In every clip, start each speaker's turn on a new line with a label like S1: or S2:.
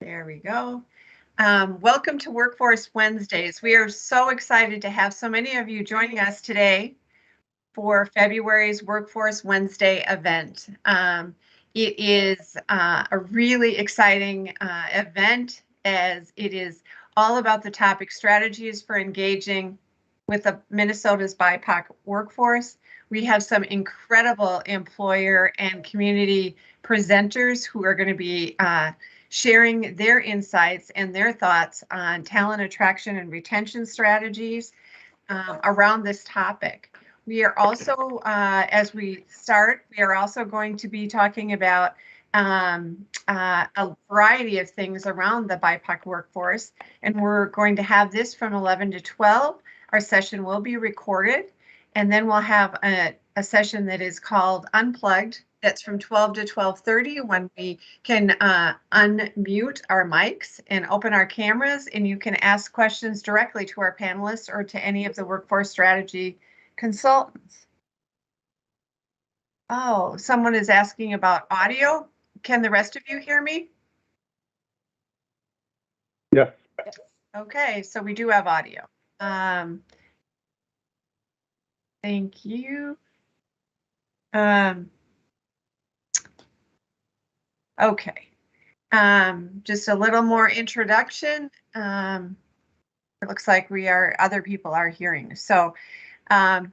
S1: There we go. Welcome to Workforce Wednesdays. We are so excited to have so many of you joining us today for February's Workforce Wednesday event. It is a really exciting event, as it is all about the topic strategies for engaging with Minnesota's BIPOC workforce. We have some incredible employer and community presenters who are going to be sharing their insights and their thoughts on talent attraction and retention strategies around this topic. We are also, as we start, we are also going to be talking about a variety of things around the BIPOC workforce, and we're going to have this from 11 to 12. Our session will be recorded, and then we'll have a session that is called Unplugged. That's from 12 to 12:30, when we can unmute our mics and open our cameras, and you can ask questions directly to our panelists or to any of the workforce strategy consultants. Oh, someone is asking about audio. Can the rest of you hear me?
S2: Yes.
S1: Okay, so we do have audio. Thank you. Okay, just a little more introduction. It looks like other people are hearing. So a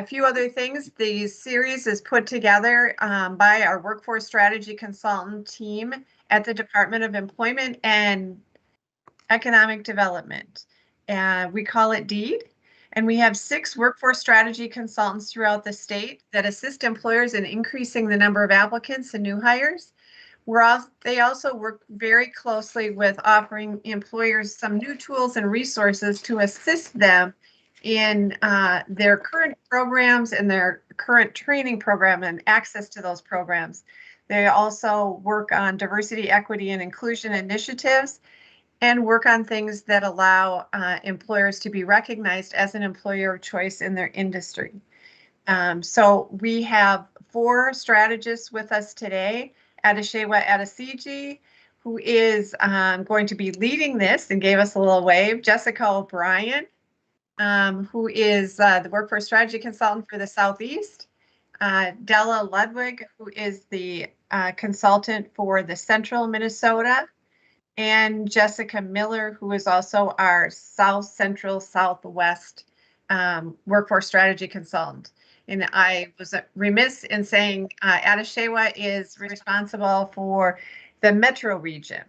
S1: few other things. The series is put together by our workforce strategy consultant team at the Department of Employment and Economic Development. We call it DEED. And we have 6 workforce strategy consultants throughout the state that assist employers in increasing the number of applicants and new hires. They also work very closely with offering employers some new tools and resources to assist them in their current programs and their current training program and access to those programs. They also work on diversity, equity, and inclusion initiatives, and work on things that allow employers to be recognized as an employer of choice in their industry. So we have 4 strategists with us today. Adeshewa Adesiji, who is going to be leading this and gave us a little wave. Jessica O'Brien, who is the workforce strategy consultant for the Southeast. Della Ludwig, who is the consultant for the Central Minnesota. And Jessica Miller, who is also our South Central Southwest workforce strategy consultant. And I was remiss in saying Adeshewa is responsible for the metro region.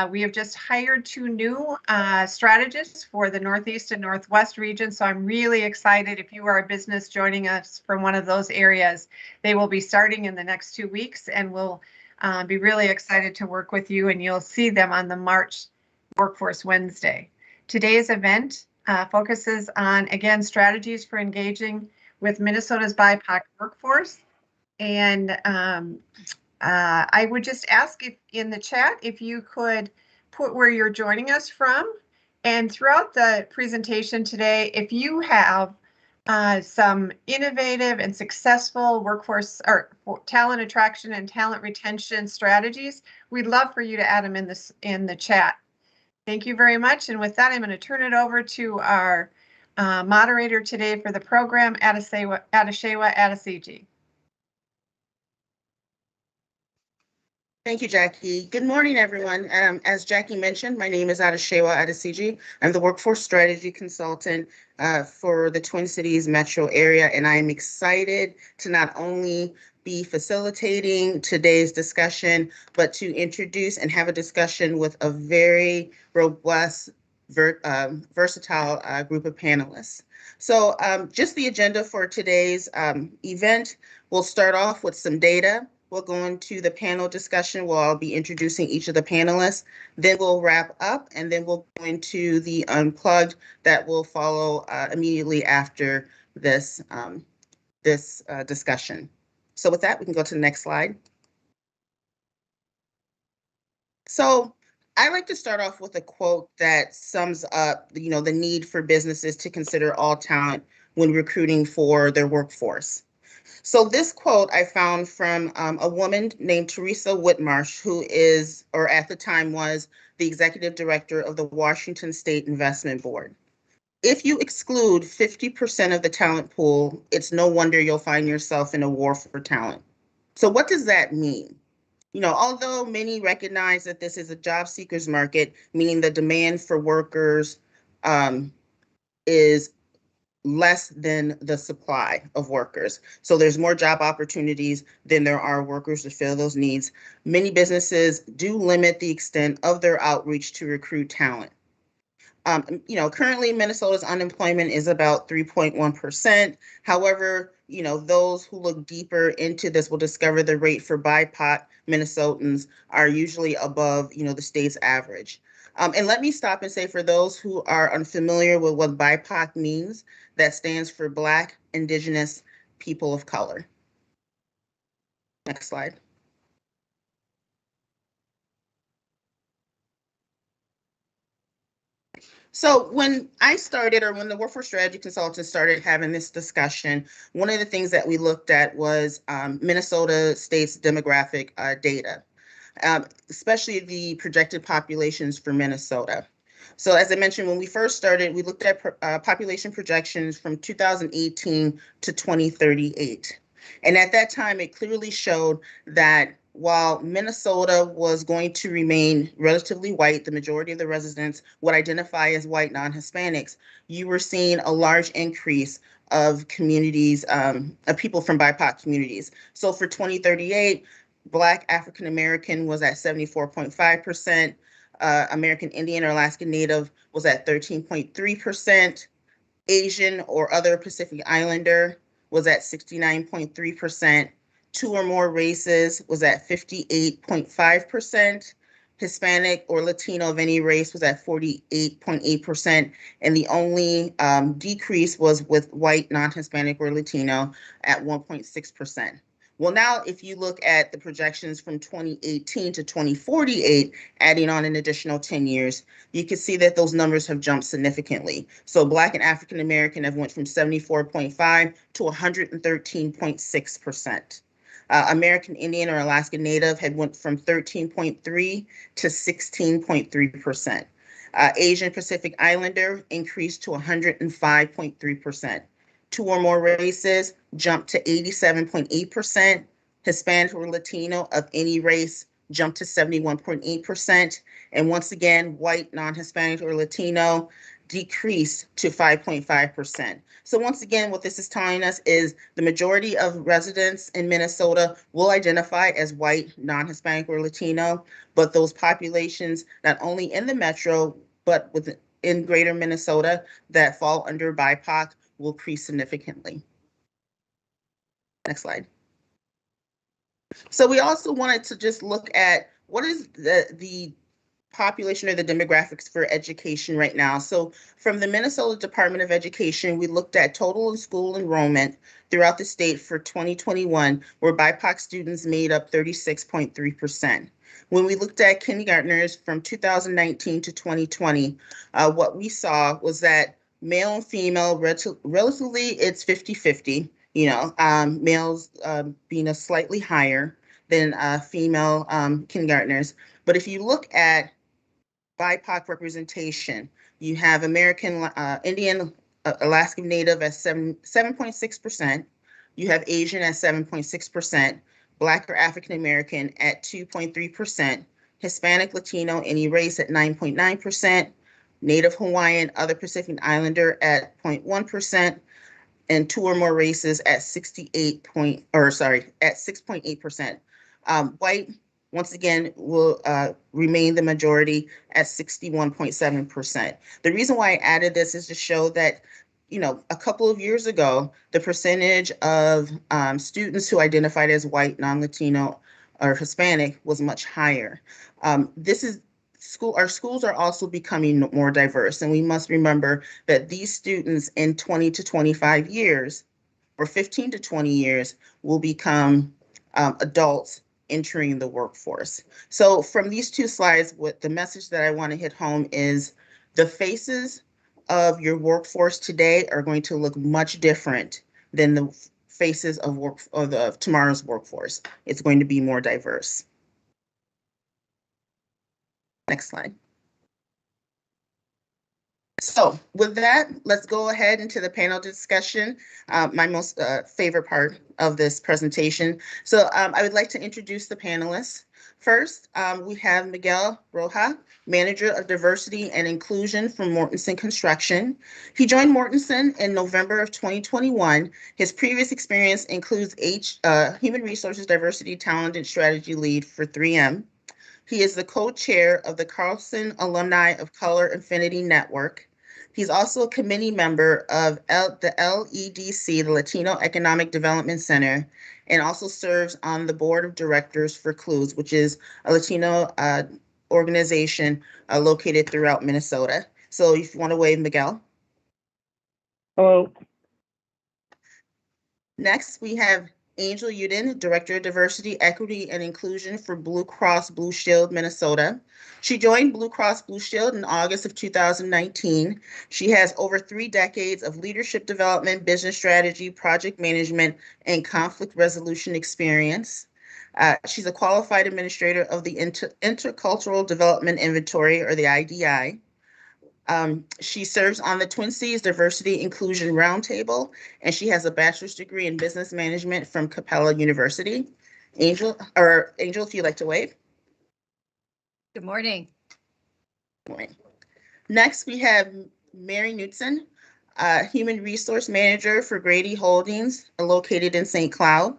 S1: We have just hired 2 new strategists for the Northeast and Northwest region, so I'm really excited. If you are a business joining us from one of those areas, they will be starting in the next 2 weeks, and we'll be really excited to work with you, and you'll see them on the March Workforce Wednesday. Today's event focuses on, again, strategies for engaging with Minnesota's BIPOC workforce. And I would just ask if in the chat, if you could put where you're joining us from. And throughout the presentation today, if you have some innovative and successful workforce or talent attraction and talent retention strategies, we'd love for you to add them in the chat. Thank you very much. And with that, I'm going to turn it over to our moderator today for the program, Adeshewa Adesiji.
S3: Thank you, Jackie. Good morning, everyone. As Jackie mentioned, my name is Adeshewa Adesiji. I'm the workforce strategy consultant for the Twin Cities metro area, and I am excited to not only be facilitating today's discussion, but to introduce and have a discussion with a very robust, versatile group of panelists. So just the agenda for today's event, we'll start off with some data. We'll go into the panel discussion where I'll be introducing each of the panelists. Then we'll wrap up, and then we'll go into the Unplugged that will follow immediately after this, discussion. So with that, we can go to the next slide. So I like to start off with a quote that sums up, the need for businesses to consider all talent when recruiting for their workforce. So this quote I found from a woman named Teresa Whitmarsh, who is, or at the time was, the executive director of the Washington State Investment Board. If you exclude 50% of the talent pool, it's no wonder you'll find yourself in a war for talent. So what does that mean? Although many recognize that this is a job seekers market, meaning the demand for workers is less than the supply of workers. So there's more job opportunities than there are workers to fill those needs. Many businesses do limit the extent of their outreach to recruit talent. Currently Minnesota's unemployment is about 3.1%. However, those who look deeper into this will discover the rate for BIPOC Minnesotans are usually above, the state's average. And let me stop and say, for those who are unfamiliar with what BIPOC means, that stands for Black, Indigenous, People of Color. Next slide. So when I started, or when the Workforce Strategy Consultants started having this discussion, one of the things that we looked at was Minnesota State's demographic data, especially the projected populations for Minnesota. So as I mentioned, when we first started, we looked at population projections from 2018 to 2038. And at that time, it clearly showed that while Minnesota was going to remain relatively white, the majority of the residents would identify as white non-Hispanics, you were seeing a large increase of communities, of people from BIPOC communities. So for 2038, Black African American was at 74.5%, American Indian or Alaska Native was at 13.3%, Asian or other Pacific Islander was at 69.3%, two or more races was at 58.5%, Hispanic or Latino of any race was at 48.8%, and the only decrease was with white, non-Hispanic or Latino at 1.6%. Well, now if you look at the projections from 2018 to 2048, adding on an additional 10 years, you can see that those numbers have jumped significantly. So Black and African American have went from 74.5 to 113.6%. American Indian or Alaska Native had went from 13.3 to 16.3%. Asian Pacific Islander increased to 105.3%. Two or more races jumped to 87.8%. Hispanic or Latino of any race jumped to 71.8%. And once again, white, non-Hispanic or Latino decreased to 5.5%. So once again, what this is telling us is the majority of residents in Minnesota will identify as white, non-Hispanic or Latino, but those populations, not only in the metro, but within greater Minnesota that fall under BIPOC will increase significantly. Next slide. So we also wanted to just look at what is the population or the demographics for education right now. So from the Minnesota Department of Education, we looked at total school enrollment throughout the state for 2021, where BIPOC students made up 36.3%. When we looked at kindergartners from 2019 to 2020, what we saw was that male and female, relatively it's 50-50, males being a slightly higher than female kindergartners. But if you look at BIPOC representation, you have American Indian, Alaska Native at 7.6%. You have Asian at 7.6%, Black or African American at 2.3%, Hispanic, Latino, any race at 9.9%, Native Hawaiian, other Pacific Islander at 0.1%, and two or more races at 6.8%. White, once again, will remain the majority at 61.7%. The reason why I added this is to show that, a couple of years ago, the percentage of students who identified as white, non-Latino, or Hispanic was much higher. Our schools are also becoming more diverse, and we must remember that these students in 20 to 25 years, or 15 to 20 years, will become adults entering the workforce. So from these two slides, what the message that I want to hit home is the faces of your workforce today are going to look much different than the faces of tomorrow's workforce. It's going to be more diverse. Next slide. So with that, let's go ahead into the panel discussion, my most favorite part of this presentation. So I would like to introduce the panelists. First, we have Miguel Roja, Manager of Diversity and Inclusion from Mortensen Construction. He joined Mortensen in November of 2021. His previous experience includes Human Resources Diversity Talent and Strategy Lead for 3M. He is the co-chair of the Carlson Alumni of Color Affinity Network. He's also a committee member of the LEDC, the Latino Economic Development Center, and also serves on the board of directors for CLUES, which is a Latino organization located throughout Minnesota. So if you want to wave, Miguel.
S2: Hello.
S3: Next, we have Angel Uden, Director of Diversity, Equity, and Inclusion for Blue Cross Blue Shield, Minnesota. She joined Blue Cross Blue Shield in August of 2019. She has over 3 decades of leadership development, business strategy, project management, and conflict resolution experience. She's a qualified administrator of the Intercultural Development Inventory, or the IDI. She serves on the Twin Cities Diversity Inclusion Roundtable, and she has a bachelor's degree in business management from Capella University. Angel, if you'd like to wave.
S4: Good morning.
S3: Good morning. Next, we have Mary Knutson, Human Resource Manager for Grady Holdings, located in St. Cloud.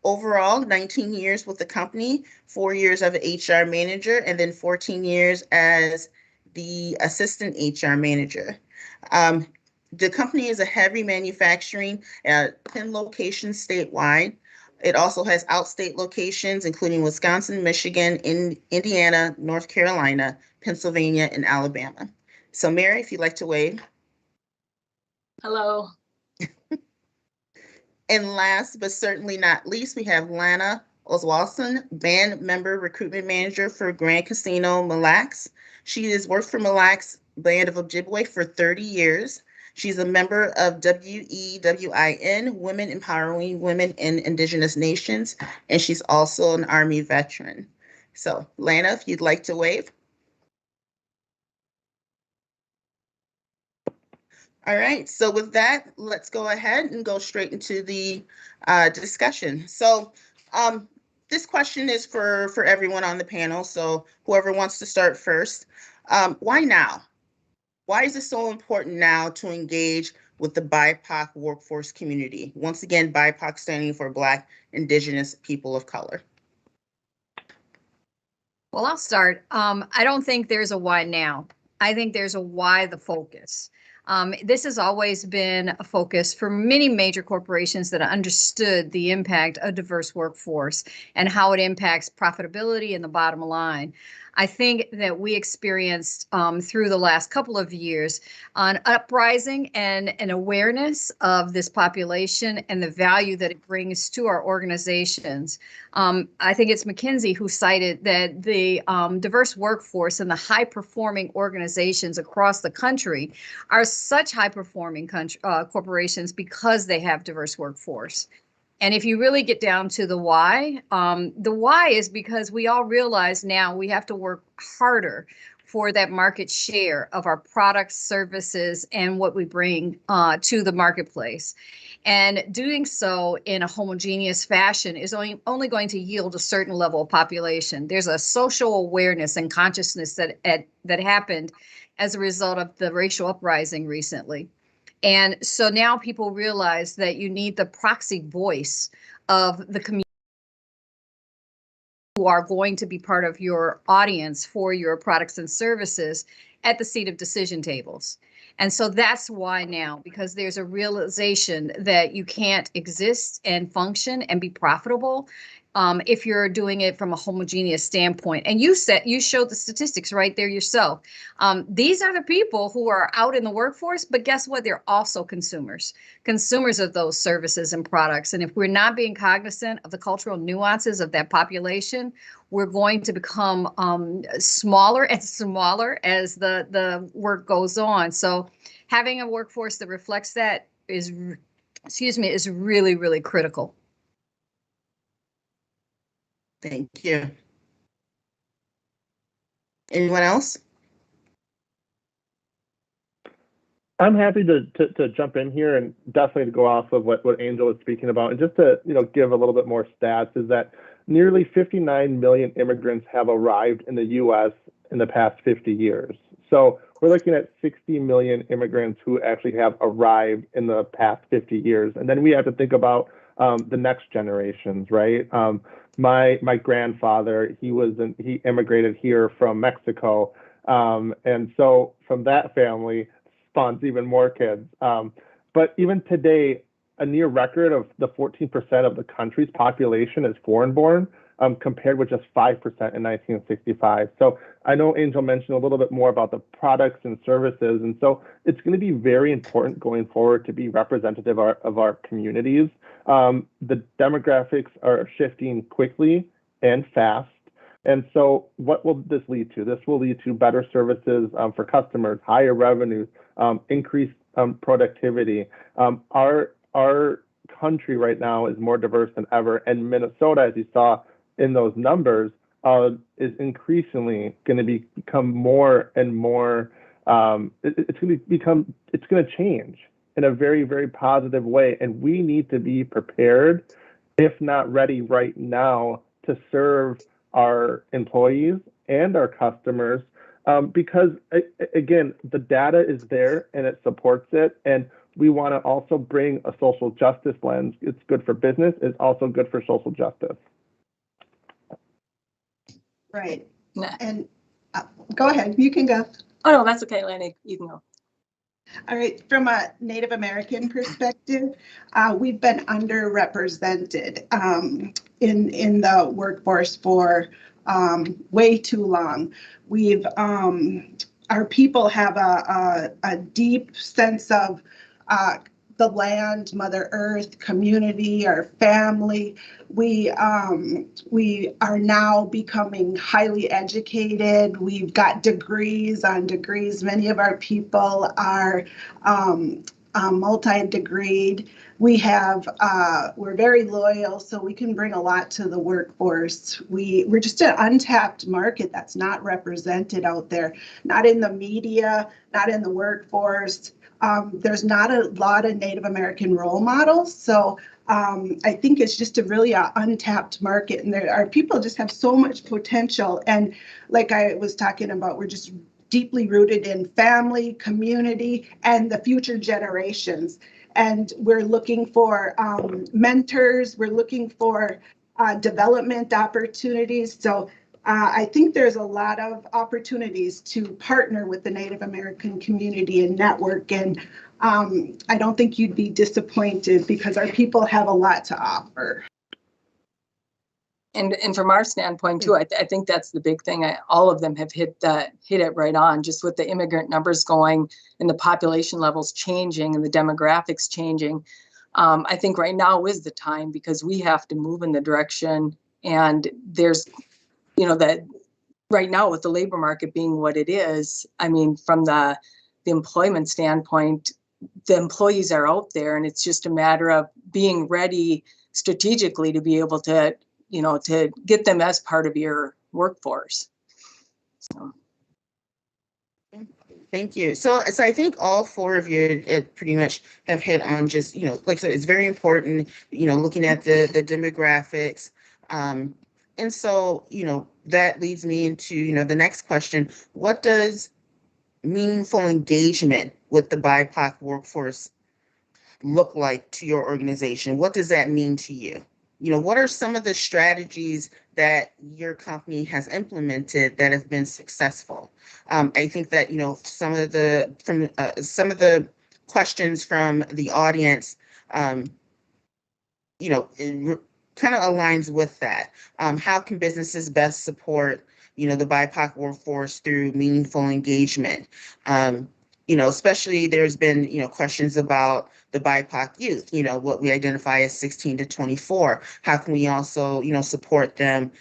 S3: Overall, 19 years with the company, 4 years as an HR manager, and then 14 years as the assistant HR manager. The company is a heavy manufacturing, 10 locations statewide. It also has outstate locations, including Wisconsin, Michigan, Indiana, North Carolina, Pennsylvania, and Alabama. So Mary, if you'd like to wave.
S4: Hello.
S3: And last, but certainly not least, we have Lana Oswaltsen, band member, recruitment manager for Grand Casino Mille Lacs. She has worked for Mille Lacs Band of Ojibwe for 30 years. She's a member of WEWIN, Women Empowering Women in Indigenous Nations, and she's also an Army veteran. So Lana, if you'd like to wave. All right, so with that, let's go ahead and go straight into the discussion. So this question is for everyone on the panel, so whoever wants to start first. Why now? Why is it so important now to engage with the BIPOC workforce community? Once again, BIPOC standing for Black, Indigenous, People of Color.
S4: Well, I'll start. I don't think there's a why now. I think there's a why the focus. This has always been a focus for many major corporations that understood the impact of diverse workforce and how it impacts profitability and the bottom line. I think that we experienced through the last couple of years an uprising and an awareness of this population and the value that it brings to our organizations. I think it's McKinsey who cited that the diverse workforce and the high-performing organizations across the country are such high-performing corporations because they have diverse workforce. And if you really get down to the why is because we all realize now we have to work harder for that market share of our products, services, and what we bring to the marketplace. And doing so in a homogeneous fashion is only going to yield a certain level of population. There's a social awareness and consciousness that happened as a result of the racial uprising recently. And so now people realize that you need the proxy voice of the community who are going to be part of your audience for your products and services at the seat of decision tables. And so that's why now, because there's a realization that you can't exist and function and be profitable if you're doing it from a homogeneous standpoint. And you showed the statistics right there yourself. These are the people who are out in the workforce, but guess what? They're also consumers of those services and products. And if we're not being cognizant of the cultural nuances of that population, we're going to become smaller and smaller as the work goes on. So having a workforce that reflects that is excuse me, is really, really critical.
S3: Thank you. Anyone else?
S2: I'm happy to jump in here and definitely to go off of what Angel was speaking about. And just to, give a little bit more stats is that nearly 59 million immigrants have arrived in the U.S. in the past 50 years. So we're looking at 60 million immigrants who actually have arrived in the past 50 years. And then we have to think about the next generations, right? My grandfather, he immigrated here from Mexico. And so from that family spawns even more kids. But even today, a near record of the 14% of the country's population is foreign born, compared with just 5% in 1965. So I know Angel mentioned a little bit more about the products and services. And so it's going to be very important going forward to be representative of our communities. The demographics are shifting quickly and fast. And so what will this lead to? This will lead to better services for customers, higher revenues, increased productivity. Our country right now is more diverse than ever. And Minnesota, as you saw in those numbers, is increasingly going to become more and more, it's going to change in a very, very positive way. And we need to be prepared, if not ready right now, to serve our employees and our customers, because again, the data is there and it supports it. And we want to also bring a social justice lens. It's good for business. It's also good for social justice.
S5: Right.
S6: Nah.
S5: And go ahead, you can go.
S6: Oh, no, that's okay, Lana, you can go.
S5: All right, from a Native American perspective, we've been underrepresented in the workforce for way too long. Our people have a deep sense of the land, Mother Earth, community, our family. We are now becoming highly educated. We've got degrees on degrees. Many of our people are multi-degreed. We're very loyal, so we can bring a lot to the workforce. We're just an untapped market that's not represented out there, not in the media, not in the workforce. There's not a lot of Native American role models. So I think it's just a really untapped market, and our people just have so much potential. And like I was talking about, we're just deeply rooted in family, community, and the future generations. And we're looking for mentors. We're looking for development opportunities. So I think there's a lot of opportunities to partner with the Native American community and network. And I don't think you'd be disappointed because our people have a lot to offer.
S6: And from our standpoint too, I think that's the big thing. All of them have hit it right on, just with the immigrant numbers going and the population levels changing and the demographics changing. I think right now is the time, because we have to move in the direction. And there's, that right now with the labor market being what it is, I mean, from the employment standpoint, the employees are out there, and it's just a matter of being ready strategically to be able to, to get them as part of your workforce. So.
S3: Thank you. So I think all four of you pretty much have hit on just, like I said, it's very important, looking at the demographics. And so, that leads me into, the next question. What does meaningful engagement with the BIPOC workforce look like to your organization? What does that mean to you? What are some of the strategies that your company has implemented that have been successful? I think that, some of the questions from the audience, it kind of aligns with that. How can businesses best support, the BIPOC workforce through meaningful engagement? Especially there's been, questions about the BIPOC youth, what we identify as 16 to 24. How can we also, support them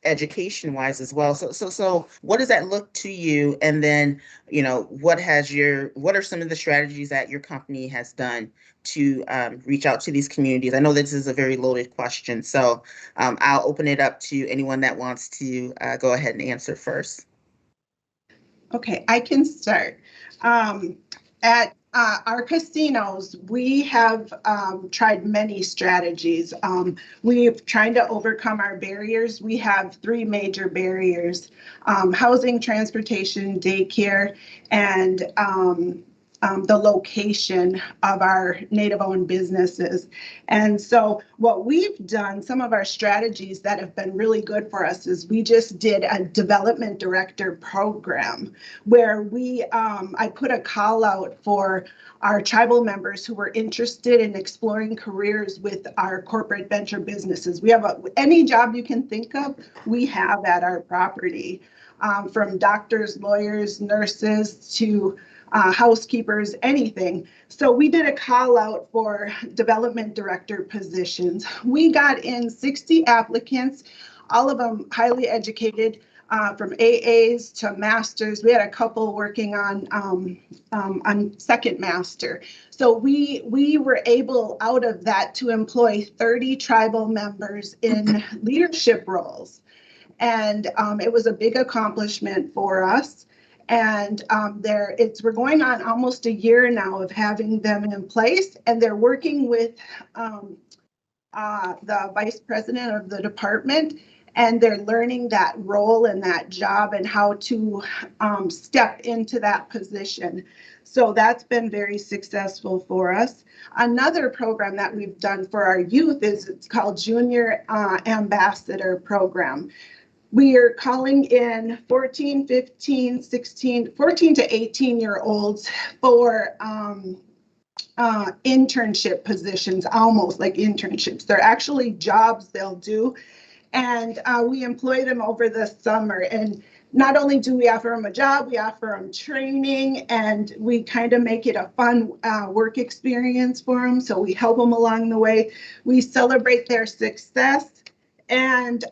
S3: education wise as well. So what does that look to you? And then, what are some of the strategies that your company has done to reach out to these communities? I know this is a very loaded question, so I'll open it up to anyone that wants to go ahead and answer first.
S5: Okay, I can start. At our casinos, we have tried many strategies. We've tried to overcome our barriers. We have 3 major barriers: housing, transportation, daycare, and the location of our Native-owned businesses. And so what we've done, some of our strategies that have been really good for us, is we just did a development director program where I put a call out for our tribal members who were interested in exploring careers with our corporate venture businesses. We have any job you can think of, we have at our property, from doctors, lawyers, nurses, to housekeepers, anything. So we did a call out for development director positions. We got in 60 applicants, all of them highly educated, from AAs to masters. We had a couple working on second master. So we were able, out of that, to employ 30 tribal members in leadership roles. And it was a big accomplishment for us. And we're going on almost a year now of having them in place, and they're working with the vice president of the department, and they're learning that role and that job and how to step into that position. So that's been very successful for us. Another program that we've done for our youth it's called Junior Ambassador Program. We are calling in 14, 15, 16, 14 to 18-year-olds for internship positions, almost like internships. They're actually jobs they'll do. And we employ them over the summer. And not only do we offer them a job, we offer them training, and we kind of make it a fun work experience for them. So we help them along the way. We celebrate their success. And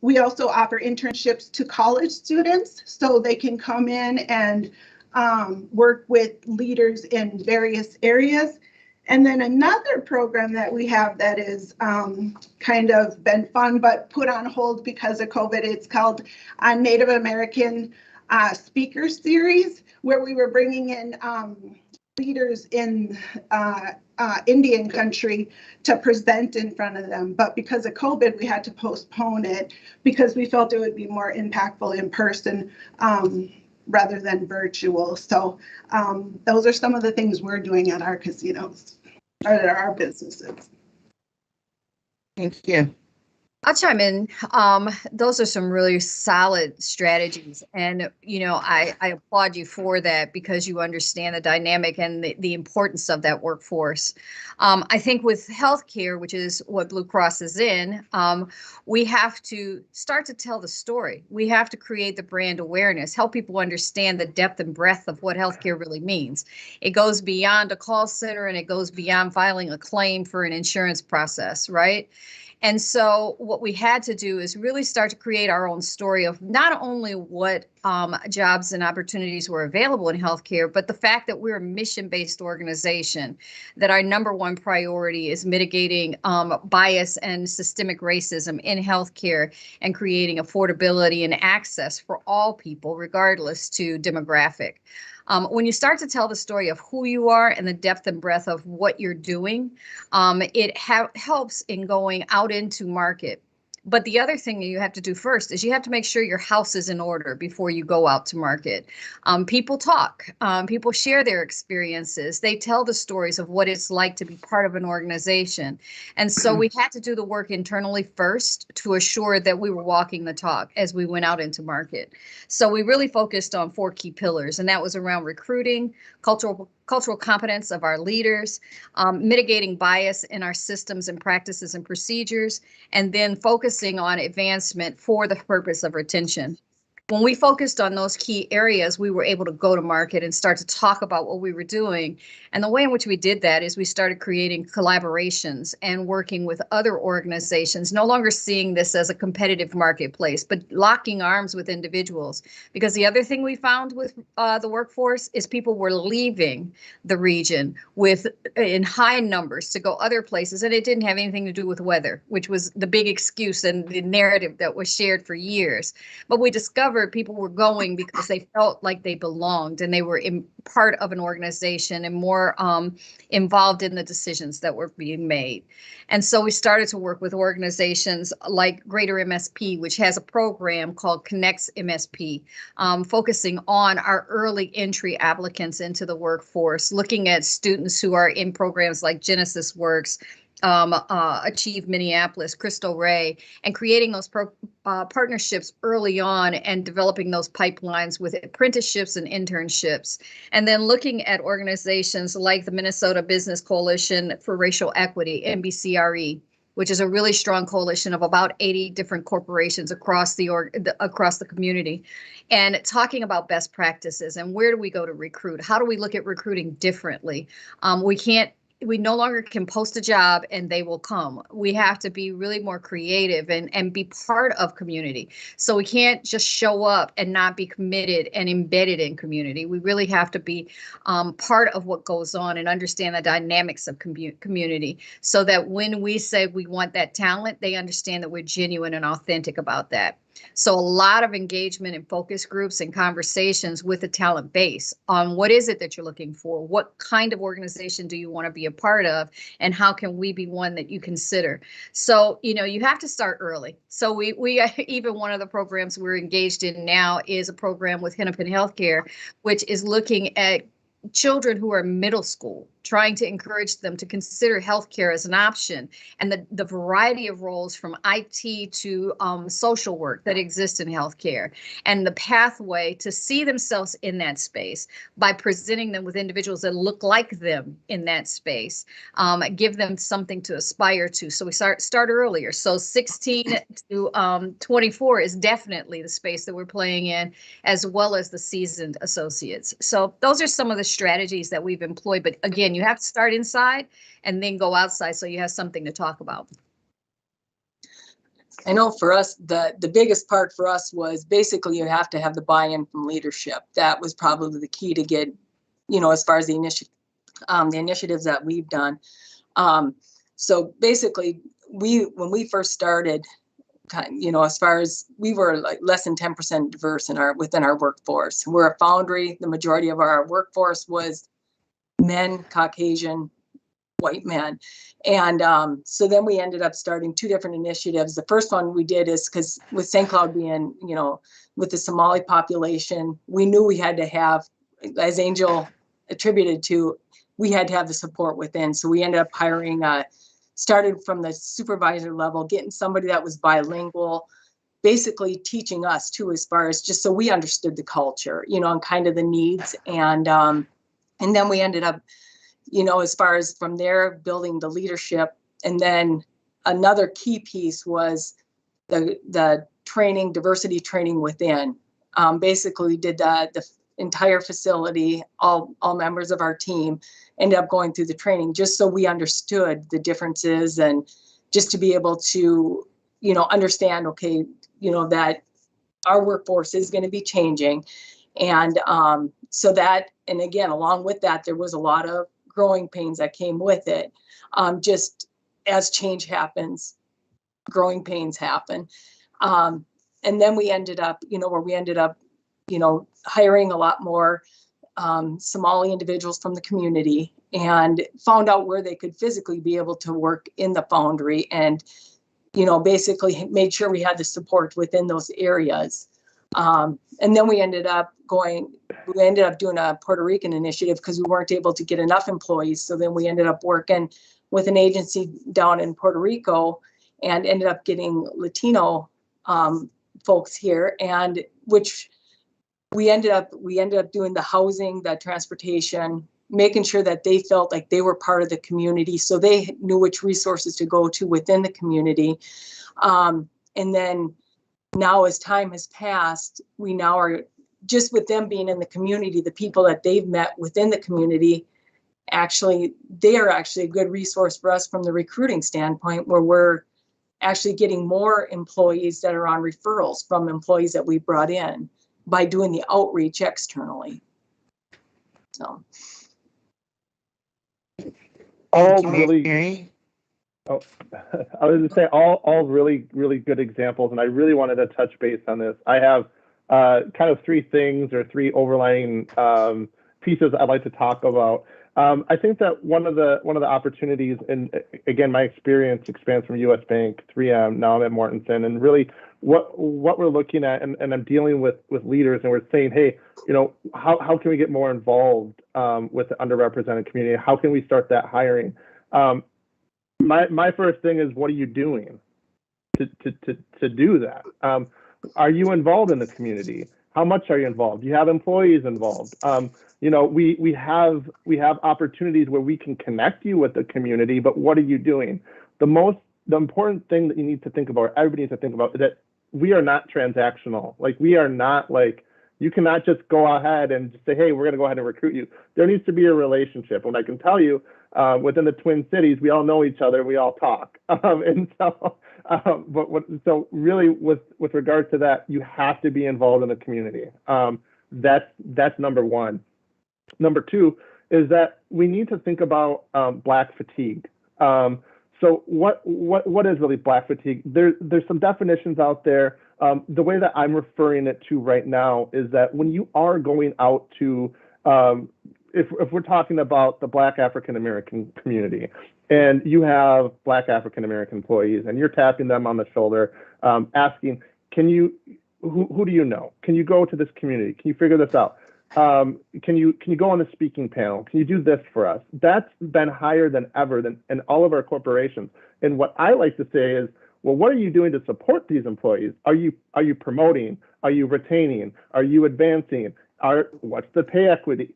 S5: we also offer internships to college students so they can come in and work with leaders in various areas. And then another program that we have that is kind of been fun but put on hold because of COVID, it's called Native American Speaker Series, where we were bringing in leaders in Indian country to present in front of them. But because of COVID, we had to postpone it because we felt it would be more impactful in person rather than virtual. So those are some of the things we're doing at our casinos, or at our businesses.
S3: Thank you.
S4: I'll chime in. Those are some really solid strategies. And, I applaud you for that because you understand the dynamic and the importance of that workforce. I think with healthcare, which is what Blue Cross is in, we have to start to tell the story. We have to create the brand awareness, help people understand the depth and breadth of what healthcare really means. It goes beyond a call center, and it goes beyond filing a claim for an insurance process, right? And so what we had to do is really start to create our own story of not only what jobs and opportunities were available in healthcare, but the fact that we're a mission-based organization, that our number one priority is mitigating bias and systemic racism in healthcare and creating affordability and access for all people, regardless to demographic. When you start to tell the story of who you are and the depth and breadth of what you're doing, it helps in going out into market. But the other thing that you have to do first is you have to make sure your house is in order before you go out to market. People talk, people share their experiences. They tell the stories of what it's like to be part of an organization. And so we had to do the work internally first to assure that we were walking the talk as we went out into market. So we really focused on 4 key pillars, and that was around recruiting, cultural competence of our leaders, mitigating bias in our systems and practices and procedures, and then focusing on advancement for the purpose of retention. when we focused on those key areas, we were able to go to market and start to talk about what we were doing. And the way in which we did that is we started creating collaborations and working with other organizations, no longer seeing this as a competitive marketplace, but locking arms with individuals. Because the other thing we found with the workforce is people were leaving the region in high numbers to go other places, and it didn't have anything to do with weather, which was the big excuse and the narrative that was shared for years. But we discovered people were going because they felt like they belonged and they were part of an organization and more involved in the decisions that were being made. And so we started to work with organizations like Greater MSP, which has a program called Connects MSP, focusing on our early entry applicants into the workforce, looking at students who are in programs like Genesis Works, Achieve Minneapolis, Crystal Ray, and creating those partnerships early on and developing those pipelines with apprenticeships and internships. And then looking at organizations like the Minnesota Business Coalition for Racial Equity, MBCRE, which is a really strong coalition of about 80 different corporations across the community, and talking about best practices and where do we go to recruit? How do we look at recruiting differently? We no longer can post a job and they will come. We have to be really more creative and be part of community. So we can't just show up and not be committed and embedded in community. We really have to be part of what goes on and understand the dynamics of community so that when we say we want that talent, they understand that we're genuine and authentic about that. So a lot of engagement and focus groups and conversations with the talent base on what is it that you're looking for? What kind of organization do you want to be a part of? And how can we be one that you consider? So, you have to start early. So we even one of the programs we're engaged in now is a program with Hennepin Healthcare, which is looking at children who are middle school, trying to encourage them to consider healthcare as an option, and the variety of roles from IT to social work that exist in healthcare, and the pathway to see themselves in that space by presenting them with individuals that look like them in that space, give them something to aspire to. So we start earlier. So 16 to 24 is definitely the space that we're playing in, as well as the seasoned associates. So those are some of the strategies that we've employed. But again, you have to start inside and then go outside so you have something to talk about.
S6: I know for us, the biggest part for us was basically you have to have the buy-in from leadership. That was probably the key to get, as far as the initiatives that we've done. So basically, when we first started, as far as we were like less than 10% diverse within our workforce. We're a foundry. The majority of our workforce was men, Caucasian, white men. And so then we ended up starting two different initiatives. The first one we did is because with St. Cloud being, with the Somali population, we knew we had to have, as Angel attributed to, we had to have the support within. So we ended up hiring started from the supervisor level, getting somebody that was bilingual, basically teaching us too, as far as just so we understood the culture, and kind of the needs. And then we ended up, as far as from there, building the leadership. And then another key piece was the training, diversity training within. Basically, we did the entire facility, all members of our team ended up going through the training just so we understood the differences and just to be able to, understand, okay, that our workforce is going to be changing. And so that, and again, along with that, there was a lot of growing pains that came with it. Just as change happens, growing pains happen. And then we ended up, hiring a lot more Somali individuals from the community and found out where they could physically be able to work in the foundry and, basically made sure we had the support within those areas. And then we ended up doing a Puerto Rican initiative because we weren't able to get enough employees. So then we ended up working with an agency down in Puerto Rico and ended up getting Latino folks here, and which we ended up doing the housing, the transportation, making sure that they felt like they were part of the community, so they knew which resources to go to within the community. And then now as time has passed, we now are just with them being in the community, the people that they've met within the community, actually, they are actually a good resource for us from the recruiting standpoint, where we're actually getting more employees that are on referrals from employees that we brought in by doing the outreach externally. So.
S2: All
S3: Thank you,
S2: really,
S3: Mary.
S2: oh, I was going to say all really, really good examples, and I really wanted to touch base on this. I have kind of three things or three overlying pieces I'd like to talk about. I think that one of the opportunities, and again, my experience expands from U.S. Bank, 3M, now I'm at Mortensen, and really what we're looking at, and I'm dealing with leaders, and we're saying, hey, you know, how can we get more involved with the underrepresented community? How can we start that hiring? My first thing is, what are you doing to do that? Are you involved in the community? How much are you involved? Do you have employees involved? You know, we have opportunities where we can connect you with the community, but what are you doing? The important thing that you need to think about, everybody needs to think about, is that we are not transactional. Like, we are not like, you cannot just go ahead and just say, hey, we're going to go ahead and recruit you. There needs to be a relationship. And I can tell you, within the Twin Cities, we all know each other, we all talk. And so, so really with regard to that, you have to be involved in the community. That's number one. Number two is that we need to think about Black fatigue. So what is really Black fatigue? There's some definitions out there. The way that I'm referring it to right now is that when you are going out to, if we're talking about the Black African American community, and you have Black African American employees, and you're tapping them on the shoulder, asking, who do you know? Can you go to this community? Can you figure this out? Can you go on the speaking panel? Can you do this for us? That's been higher than ever in all of our corporations. And what I like to say is, well, what are you doing to support these employees? Are you promoting? Are you retaining? Are you advancing? What's the pay equity?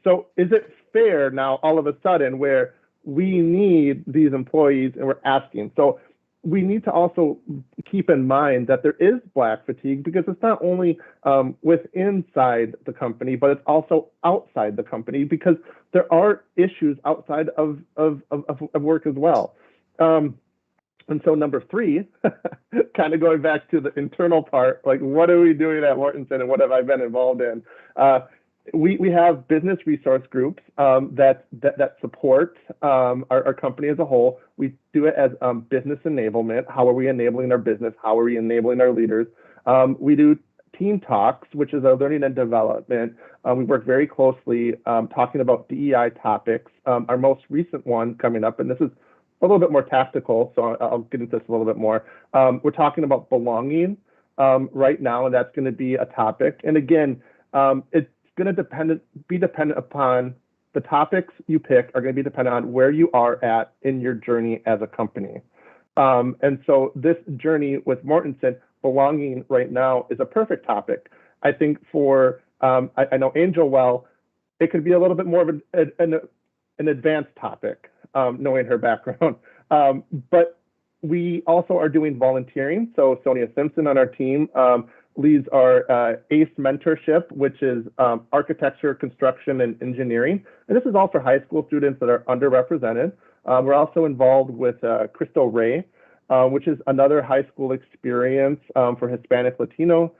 S2: So is it fair now all of a sudden where we need these employees and we're asking? So we need to also keep in mind that there is Black fatigue, because it's not only inside the company, but it's also outside the company, because there are issues outside of work as well. And so number three, kind of going back to the internal part, like, what are we doing at Mortensen and what have I been involved in? We have business resource groups that support our company as a whole. We do it as business enablement. How are we enabling our business? How are we enabling our leaders? We do team talks, which is our learning and development. We work very closely talking about DEI topics. Our most recent one coming up, and this is a little bit more tactical, so I'll get into this a little bit more. We're talking about belonging right now, and that's going to be a topic. And again, it's going to be dependent upon the topics you pick are going to be dependent on where you are at in your journey as a company. And so this journey with Mortensen, belonging right now, is a perfect topic. I think for, I know Angel well, it could be a little bit more of an advanced topic, knowing her background. But we also are doing volunteering. So Sonia Simpson on our team leads our ACE mentorship, which is architecture, construction, and engineering. And this is all for high school students that are underrepresented. We're also involved with Cristo Rey, which is another high school experience for Hispanic Latino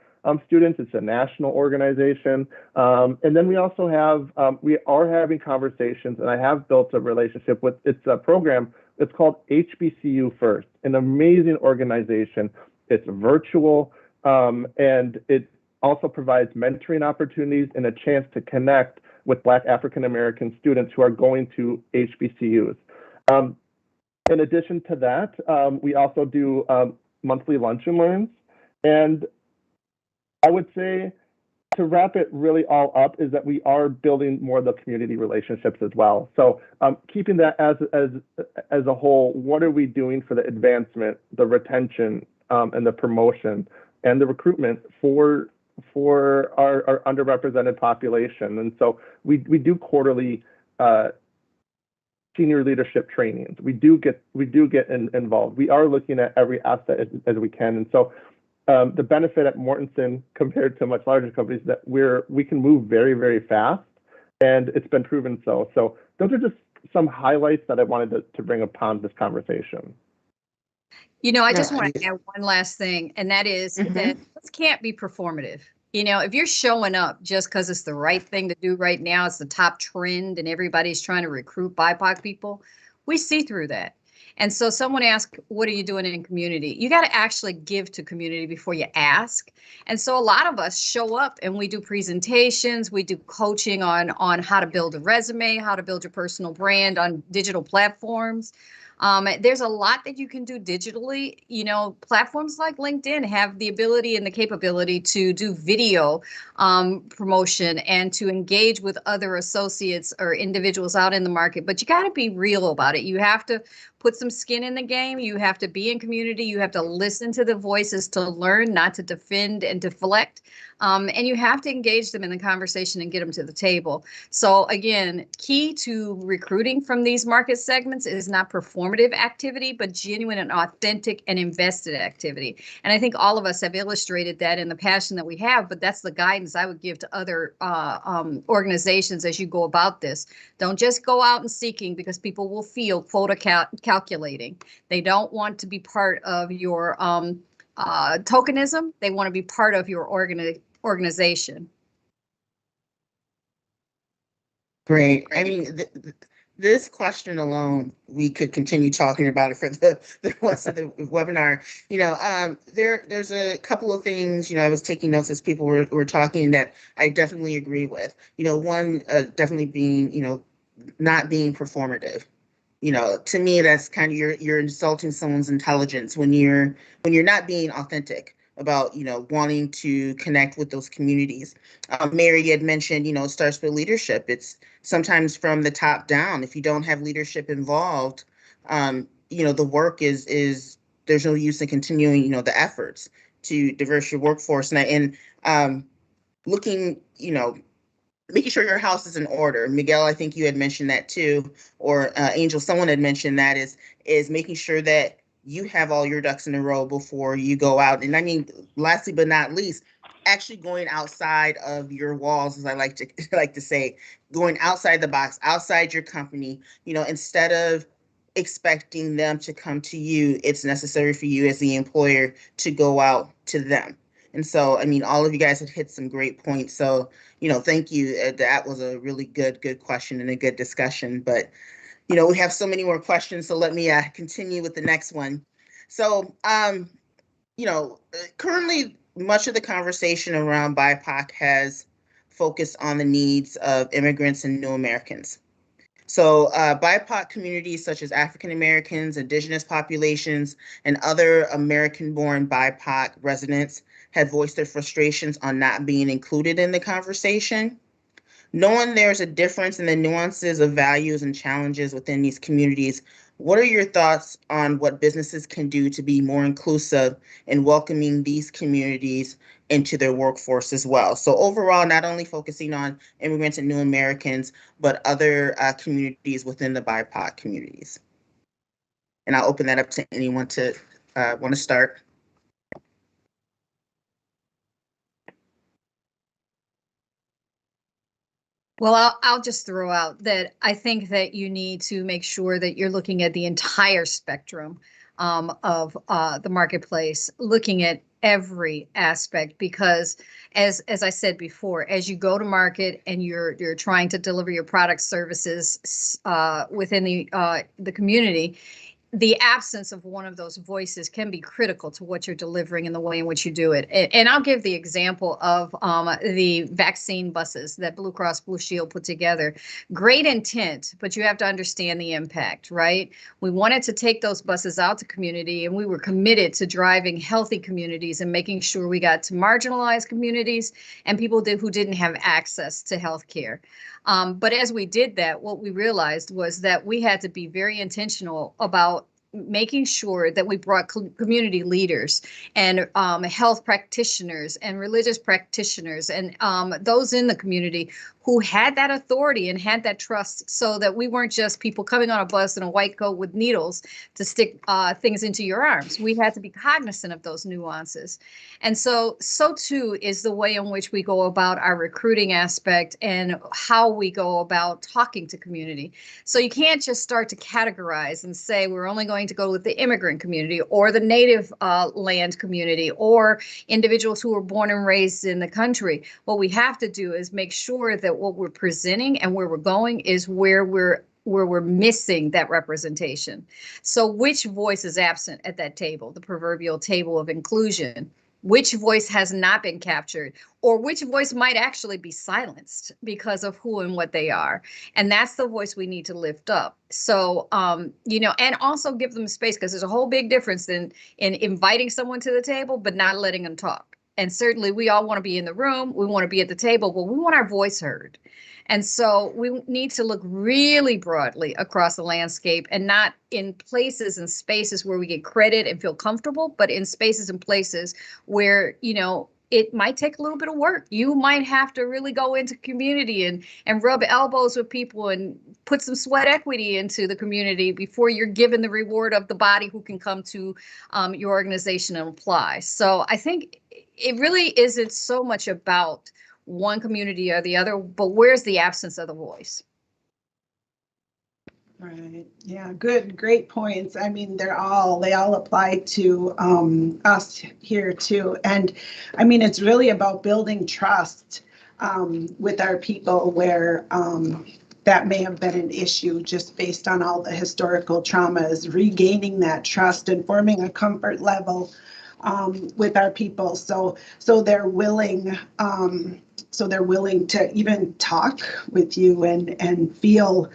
S2: students. It's a national organization. And then we also have, we are having conversations, and I have built a relationship with, it's a program, it's called HBCU First, an amazing organization. It's virtual, and it also provides mentoring opportunities and a chance to connect with Black African American students who are going to HBCUs. In addition to that, we also do monthly lunch and learns. And I would say, to wrap it really all up, is that we are building more of the community relationships as well. So keeping that as a whole, what are we doing for the advancement, the retention, and the promotion and the recruitment for our underrepresented population? And so we do quarterly senior leadership trainings. We do get involved. We are looking at every asset as we can. And so the benefit at Mortensen compared to much larger companies that we can move very, very fast, and it's been proven so. So those are just some highlights that I wanted to bring upon this conversation.
S4: I
S3: No,
S4: just want to add one last thing, and that is
S3: Mhm.
S4: that this can't be performative. If you're showing up just because it's the right thing to do right now, it's the top trend and everybody's trying to recruit BIPOC people, we see through that. And so someone asked, what are you doing in community? You got to actually give to community before you ask. And so a lot of us show up and we do presentations, we do coaching on how to build a resume, how to build your personal brand on digital platforms. There's a lot that you can do digitally. Platforms like LinkedIn have the ability and the capability to do video promotion and to engage with other associates or individuals out in the market. But you got to be real about it. You have to put some skin in the game. You have to be in community. You have to listen to the voices to learn, not to defend and deflect. And you have to engage them in the conversation and get them to the table. So again, key to recruiting from these market segments is not performative activity, but genuine and authentic and invested activity. And I think all of us have illustrated that in the passion that we have, but that's the guidance I would give to other organizations as you go about this. Don't just go out and seeking, because people will feel quota calculating. They don't want to be part of your tokenism. They want to be part of your organization.
S3: Great. I mean, this question alone, we could continue talking about it for the rest of the webinar. There's a couple of things, I was taking notes as people were talking that I definitely agree with. One definitely being, not being performative. To me, that's kind of you're insulting someone's intelligence when you're not being authentic about, wanting to connect with those communities. Mary had mentioned, it starts with leadership. It's sometimes from the top down. If you don't have leadership involved, the work is there's no use in continuing, the efforts to diverse your workforce. And looking, making sure your house is in order. Miguel, I think you had mentioned that too, or Angel, someone had mentioned that is making sure that you have all your ducks in a row before you go out. And I mean, lastly but not least, actually going outside of your walls, as I like to say, going outside the box, outside your company. Instead of expecting them to come to you, it's necessary for you as the employer to go out to them. And so, I mean, all of you guys have hit some great points. So, thank you. That was a really good question and a good discussion. But, we have so many more questions. So let me continue with the next one. So, currently, much of the conversation around BIPOC has focused on the needs of immigrants and new Americans. So BIPOC communities such as African Americans, indigenous populations, and other American-born BIPOC residents have voiced their frustrations on not being included in the conversation. Knowing there's a difference in the nuances of values and challenges within these communities, what are your thoughts on what businesses can do to be more inclusive in welcoming these communities into their workforce as well? So overall, not only focusing on immigrants and new Americans, but other communities within the BIPOC communities. And I'll open that up to anyone to want to start.
S4: Well, I'll just throw out that I think that you need to make sure that you're looking at the entire spectrum of the marketplace, looking at every aspect, because as I said before, as you go to market and you're trying to deliver your products, services within the community, the absence of one of those voices can be critical to what you're delivering and the way in which you do it. And I'll give the example of the vaccine buses that Blue Cross Blue Shield put together. Great intent, but you have to understand the impact, right? We wanted to take those buses out to community, and we were committed to driving healthy communities and making sure we got to marginalized communities and people who didn't have access to health care. But as we did that, what we realized was that we had to be very intentional about making sure that we brought community leaders and health practitioners and religious practitioners and those in the community who had that authority and had that trust, so that we weren't just people coming on a bus in a white coat with needles to stick things into your arms. We had to be cognizant of those nuances. And so too is the way in which we go about our recruiting aspect and how we go about talking to community. So you can't just start to categorize and say we're only going to go with the immigrant community or the native land community or individuals who were born and raised in the country. What we have to do is make sure that what we're presenting and where we're going is where we're missing that representation. So which voice is absent at that table, the proverbial table of inclusion? Which voice has not been captured, or which voice might actually be silenced because of who and what they are? And that's the voice we need to lift up. So, and also give them space, because there's a whole big difference in inviting someone to the table, but not letting them talk. And certainly we all want to be in the room, we want to be at the table, but we want our voice heard. And so we need to look really broadly across the landscape, and not in places and spaces where we get credit and feel comfortable, but in spaces and places where, it might take a little bit of work. You might have to really go into community and rub elbows with people and put some sweat equity into the community before you're given the reward of the body who can come to your organization and apply. So I think it really isn't so much about one community or the other, but where's the absence of the voice?
S5: Right. Yeah, great points. I mean, they all apply to us here too. And I mean, it's really about building trust with our people where that may have been an issue just based on all the historical traumas, regaining that trust and forming a comfort level with our people. So they're willing to even talk with you and feel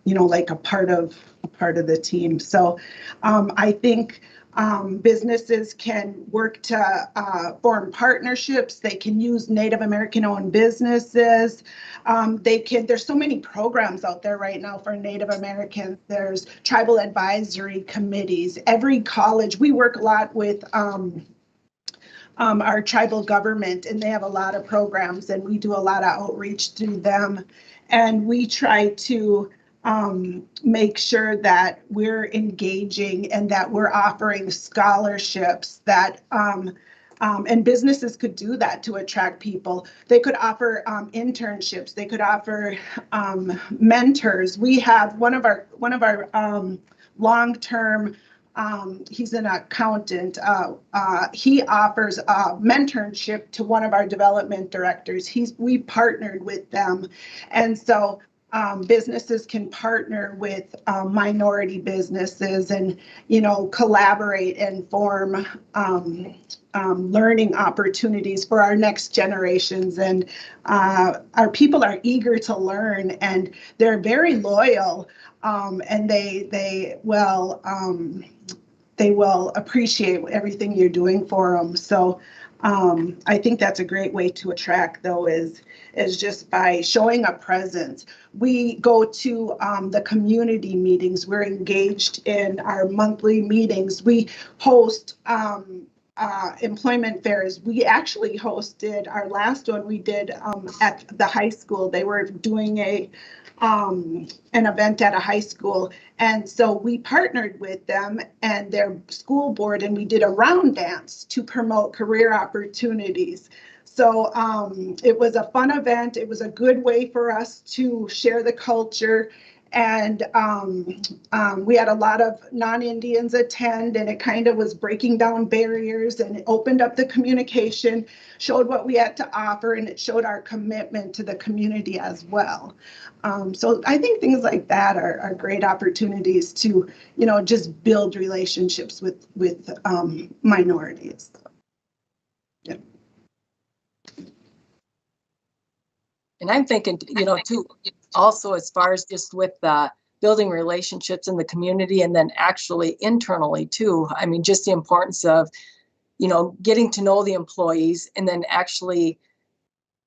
S5: like a part of the team. So I think businesses can work to form partnerships. They can use Native American owned businesses. There's so many programs out there right now for Native Americans. There's tribal advisory committees. Every college, we work a lot with our tribal government, and they have a lot of programs, and we do a lot of outreach through them. And we try to make sure that we're engaging and that we're offering scholarships that and businesses could do that to attract people. They could offer internships. They could offer mentors. We have one of our long-term. He's an accountant. He offers a mentorship to one of our development directors. We partnered with them, and so businesses can partner with minority businesses and collaborate and form learning opportunities for our next generations. And our people are eager to learn, and they're very loyal, and they will appreciate everything you're doing for them. So I think that's a great way to attract, though, is just by showing a presence. We go to the community meetings. We're engaged in our monthly meetings. We host employment fairs. We actually hosted our last one we did at the high school. They were doing an event at a high school, and so we partnered with them and their school board, and we did a round dance to promote career opportunities. So it was a fun event. It was a good way for us to share the culture, and we had a lot of non-Indians attend, and it kind of was breaking down barriers, and it opened up the communication, showed what we had to offer, and it showed our commitment to the community as well. So I think things like that are great opportunities to, just build relationships with minorities. Yeah.
S6: And I'm thinking, too, also as far as just with building relationships in the community, and then actually internally too. I mean, just the importance of, getting to know the employees, and then actually,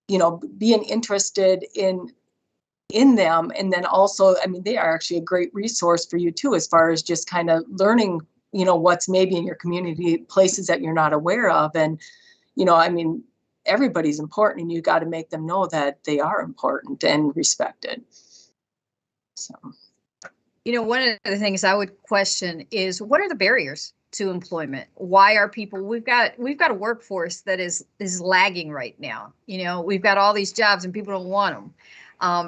S6: being interested in in them. And then also, I mean, they are actually a great resource for you too, as far as just kind of learning, you know, what's maybe in your community, places that you're not aware of. And, you know, I mean, everybody's important, and you got to make them know that they are important and respected. So,
S4: you know, one of the things I would question is, what are the barriers to employment? Why are people, we've got a workforce that is lagging right now. You know, we've got all these jobs and people don't want them.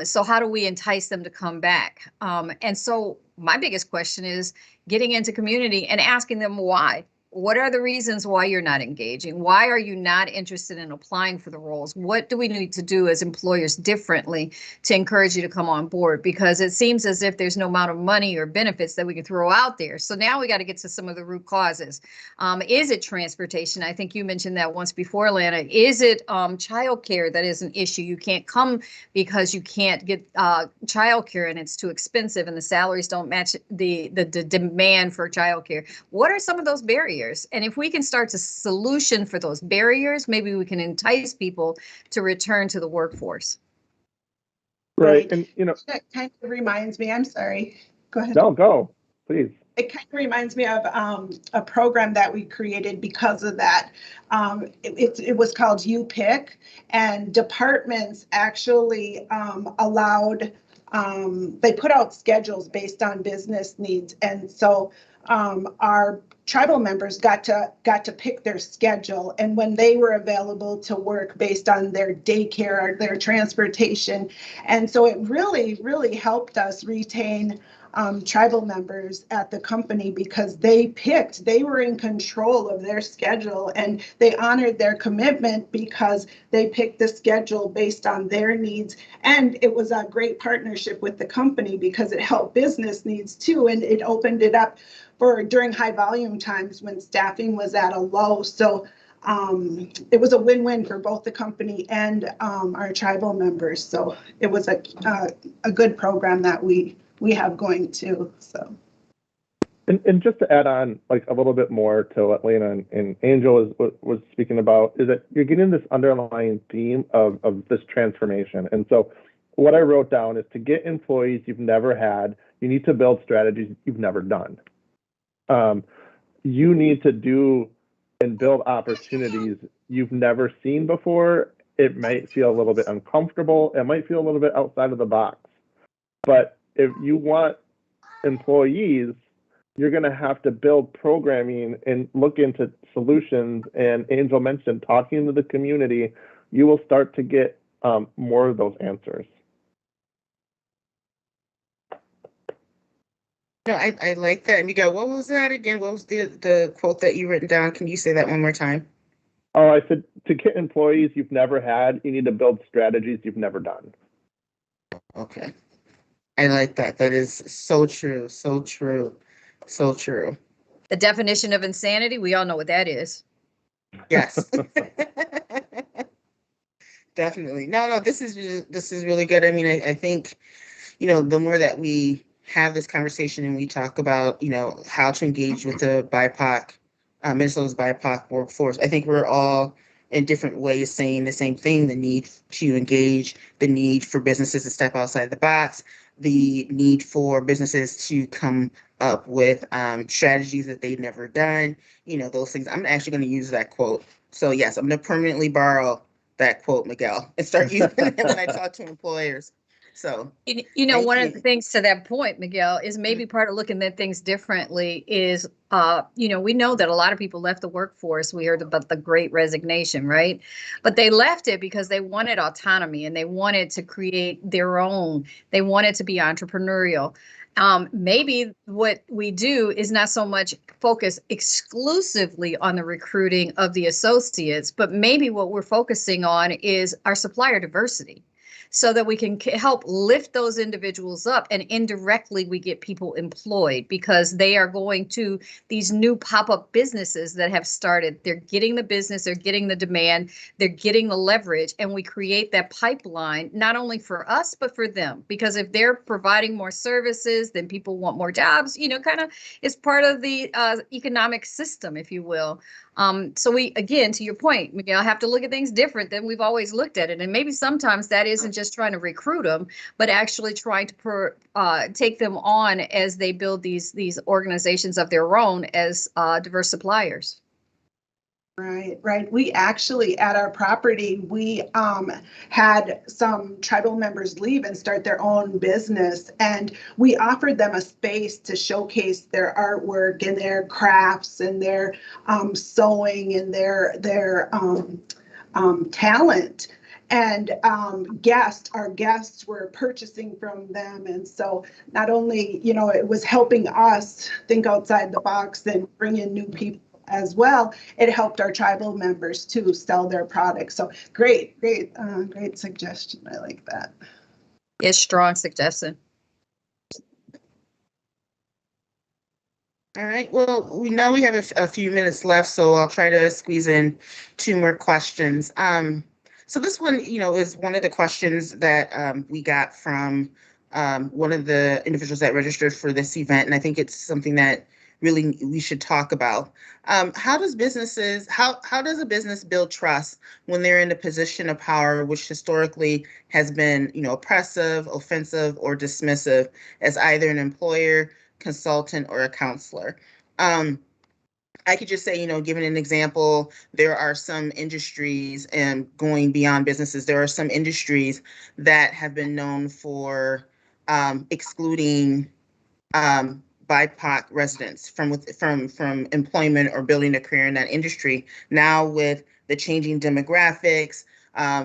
S4: So how do we entice them to come back? And so my biggest question is getting into community and asking them why. What are the reasons why you're not engaging? Why are you not interested in applying for the roles? What do we need to do as employers differently to encourage you to come on board? Because it seems as if there's no amount of money or benefits that we can throw out there. So now we got to get to some of the root causes. Is it transportation? I think you mentioned that once before, Lana. Is it childcare that is an issue? You can't come because you can't get childcare and it's too expensive and the salaries don't match the demand for childcare. What are some of those barriers? And if we can start to solution for those barriers, maybe we can entice people to return to the workforce.
S2: Right. And, you know,
S5: that kind of reminds me, I'm sorry, go ahead.
S2: No, go, please.
S5: It kind of reminds me of a program that we created because of that. It was called You Pick, and departments actually allowed, they put out schedules based on business needs. And so our tribal members got to pick their schedule, and when they were available to work based on their daycare or their transportation. And so it really helped us retain tribal members at the company, because they were in control of their schedule, and they honored their commitment because they picked the schedule based on their needs. And it was a great partnership with the company because it helped business needs too, and it opened it up for during high volume times when staffing was at a low. So it was a win-win for both the company and our tribal members. So it was a good program that we have going too. So.
S2: And just to add on like a little bit more to what Lana and Angel was speaking about, is that you're getting this underlying theme of this transformation. And so what I wrote down is, to get employees you've never had, you need to build strategies you've never done. You need to do and build opportunities you've never seen before. It might feel a little bit uncomfortable. It might feel a little bit outside of the box. But if you want employees, you're going to have to build programming and look into solutions. And Angel mentioned talking to the community, you will start to get more of those answers.
S3: No, I like that. Miguel, what was that again? What was the quote that you written down? Can you say that one more time?
S2: Oh, I said, to get employees you've never had, you need to build strategies you've never done.
S3: Okay. I like that. That is so true. So true. So true.
S4: The definition of insanity, we all know what that is.
S3: Yes. Definitely. No, this is really good. I mean, I think, you know, the more that we have this conversation and we talk about, you know, how to engage with the BIPOC, Minnesota's BIPOC workforce, I think we're all in different ways saying the same thing: the need to engage, the need for businesses to step outside the box, the need for businesses to come up with strategies that they've never done, you know, those things. I'm actually going to use that quote. So yes, I'm going to permanently borrow that quote, Miguel, and start using it when I talk to employers. So,
S4: you know, one of the things to that point, Miguel, is maybe part of looking at things differently is, you know, we know that a lot of people left the workforce. We heard about the Great Resignation, right? But they left it because they wanted autonomy and they wanted to create their own. They wanted to be entrepreneurial. Maybe what we do is not so much focus exclusively on the recruiting of the associates, but maybe what we're focusing on is our supplier diversity, so that we can help lift those individuals up, and indirectly we get people employed because they are going to these new pop-up businesses that have started. They're getting the business, they're getting the demand, they're getting the leverage, and we create that pipeline not only for us but for them, because if they're providing more services, then people want more jobs. You know, kind of is part of the economic system, if you will. So we, again, to your point, Miguel, have to look at things different than we've always looked at it. And maybe sometimes that isn't just trying to recruit them, but actually trying to take them on as they build these organizations of their own as diverse suppliers.
S5: Right. We actually, at our property, we had some tribal members leave and start their own business, and we offered them a space to showcase their artwork and their crafts and their sewing and their talent. And our guests were purchasing from them. And so not only, it was helping us think outside the box and bring in new people as well, it helped our tribal members to sell their products. So great suggestion. I like that.
S4: It's strong suggestion.
S3: All right, well, now we have a few minutes left, so I'll try to squeeze in 2 more questions. So this one, is one of the questions that we got from one of the individuals that registered for this event, and I think it's something that really we should talk about. How does a business build trust when they're in a position of power, which historically has been, oppressive, offensive, or dismissive as either an employer, consultant, or a counselor? I could just say, giving an example, there are some industries, and going beyond businesses, there are some industries that have been known for excluding BIPOC residents from employment or building a career in that industry. Now, with the changing demographics,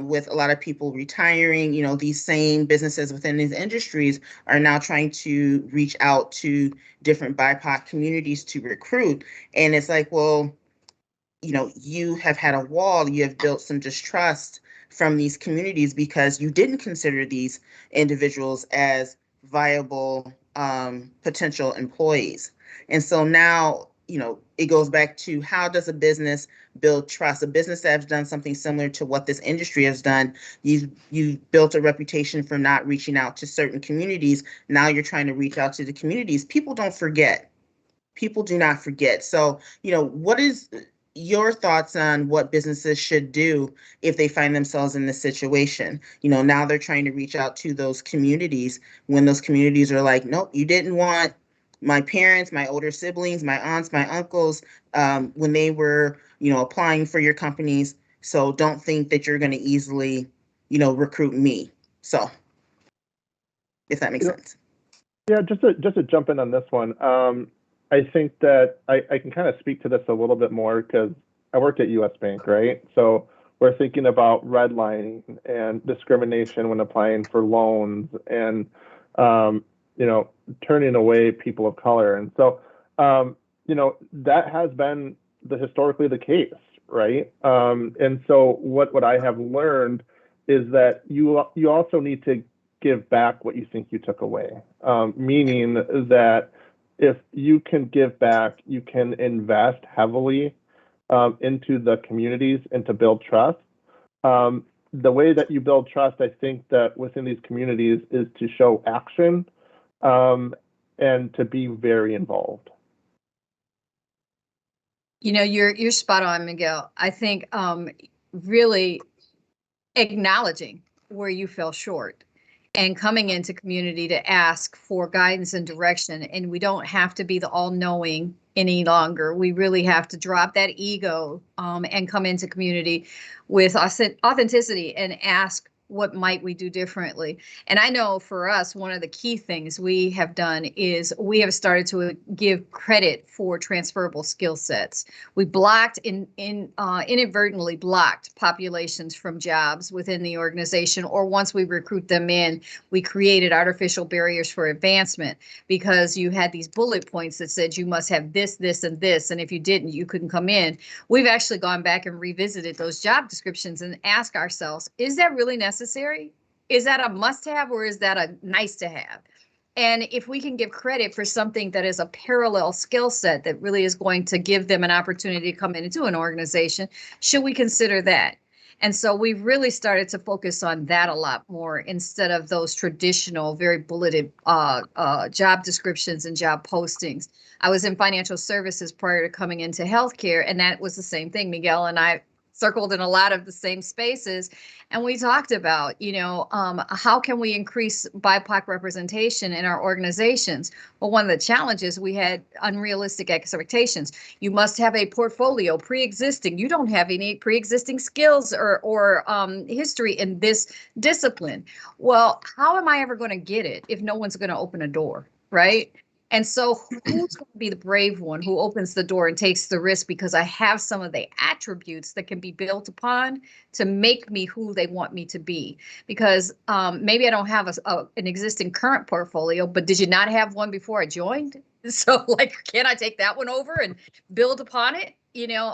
S3: with a lot of people retiring, these same businesses within these industries are now trying to reach out to different BIPOC communities to recruit. And it's like, well, you have had a wall, you have built some distrust from these communities because you didn't consider these individuals as viable potential employees. And so now, it goes back to, how does a business build trust? A business that has done something similar to what this industry has done, you've built a reputation for not reaching out to certain communities. Now you're trying to reach out to the communities. People don't forget. People do not forget. So, what is your thoughts on what businesses should do if they find themselves in this situation? Now they're trying to reach out to those communities when those communities are like, nope, you didn't want my parents, my older siblings, my aunts, my uncles, when they were, applying for your companies. So don't think that you're going to easily, recruit me. So if that makes sense.
S2: Yeah, just to jump in on this one. I think that I can kind of speak to this a little bit more because I worked at US Bank, right? So we're thinking about redlining and discrimination when applying for loans and, turning away people of color. And so, that has been historically the case, right? And so what I have learned is that you also need to give back what you think you took away, meaning that if you can give back, you can invest heavily into the communities and to build trust. The way that you build trust, I think that within these communities, is to show action and to be very involved.
S4: You're spot on, Miguel. I think really acknowledging where you fell short and coming into community to ask for guidance and direction. And we don't have to be the all-knowing any longer. We really have to drop that ego and come into community with authenticity and ask, what might we do differently? And I know for us, one of the key things we have done is we have started to give credit for transferable skill sets. We inadvertently blocked populations from jobs within the organization, or once we recruit them in, we created artificial barriers for advancement because you had these bullet points that said you must have this, this, and this, and if you didn't, you couldn't come in. We've actually gone back and revisited those job descriptions and asked ourselves, is that really necessary? Is that a must-have or is that a nice-to-have? And if we can give credit for something that is a parallel skill set that really is going to give them an opportunity to come into an organization, should we consider that? And so we've really started to focus on that a lot more instead of those traditional, very bulleted job descriptions and job postings. I was in financial services prior to coming into healthcare, and that was the same thing. Miguel and I circled in a lot of the same spaces, and we talked about, how can we increase BIPOC representation in our organizations? Well, one of the challenges, we had unrealistic expectations. You must have a portfolio pre-existing. You don't have any pre-existing skills or history in this discipline. Well, how am I ever going to get it if no one's going to open a door, right? And so who's going to be the brave one who opens the door and takes the risk because I have some of the attributes that can be built upon to make me who they want me to be? Because maybe I don't have an existing current portfolio, but did you not have one before I joined? So can I take that one over and build upon it?